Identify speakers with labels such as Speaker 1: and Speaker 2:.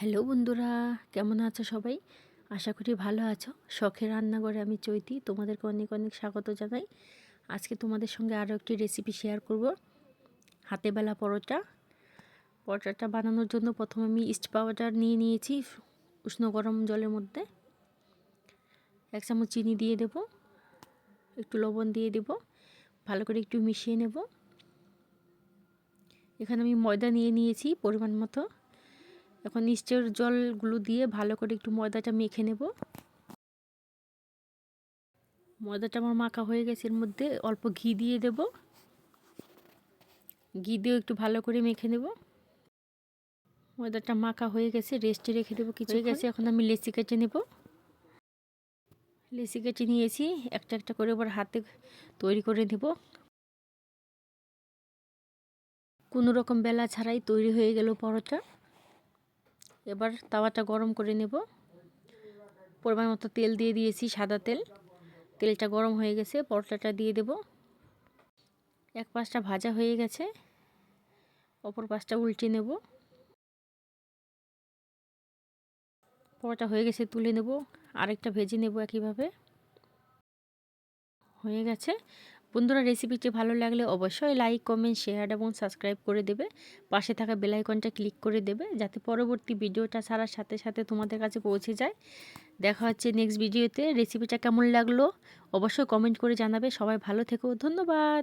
Speaker 1: Hello বন্ধুরা, কেমন আছো সবাই? আশা করি ভালো আছো। শখের রান্নাঘরে আমি চৈতি, তোমাদেরকে অনেক অনেক স্বাগত জানাই। আজকে তোমাদের সঙ্গে আরও একটি রেসিপি শেয়ার করব, হাতে বেলা পরোটা। পরোটাটা বানানোর জন্য প্রথমে আমি ইস্ট পাউডার নিয়ে নিয়েছি উষ্ণ গরম জলের মধ্যে। 1 চামচ চিনি দিয়ে দেব, একটু লবণ দিয়ে দেব, ভালো করে একটু মিশিয়ে নেব। এখানে আমি ময়দা নিয়ে নিয়েছি পরিমাণ মতো। এখন ইস্টের জলগুলো দিয়ে ভালো করে একটু ময়দাটা মেখে নেব। ময়দাটা আমার মাখা হয়ে গেছে, এর মধ্যে অল্প ঘি দিয়ে দেব। ঘি দিয়ে একটু ভালো করে মেখে নেব। ময়দাটা মাখা হয়ে গেছে, রেস্টে রেখে দেবো কিছু। হয়ে গেছে, এখন আমি লেচি কেটে নেব। লেচি কেটে নিয়েছি, একটা একটা করে এবার হাতে তৈরি করে দেব। কোনো রকম বেলা ছাড়াই তৈরি হয়ে গেল পরোটা। এবার তাওয়াটা গরম করে নেব। পরিমাণ মতো তেল দিয়ে দিয়েছি, সাদা তেল। তেলটা গরম হয়ে গেছে, পরোটাটা দিয়ে দেব। এক পাশটা ভাজা হয়ে গেছে, অপর পাশটা উল্টে নেব। পরোটা হয়ে গেছে, তুলে নেব। আরেকটা ভেজে নেব একইভাবে। হয়ে গেছে। বন্ধুরা, রেসিপিটি ভালো লাগলে অবশ্যই লাইক, কমেন্ট, শেয়ার এবং সাবস্ক্রাইব করে দেবে। পাশে থাকা বেল আইকনটা ক্লিক করে দেবে, যাতে পরবর্তী ভিডিওটা ছাড়ার সাথে সাথে তোমাদের কাছে পৌঁছে যায়। দেখা হচ্ছে নেক্সট ভিডিওতে। রেসিপিটা কেমন লাগলো অবশ্যই কমেন্ট করে জানাবে। সবাই ভালো থেকো, ধন্যবাদ।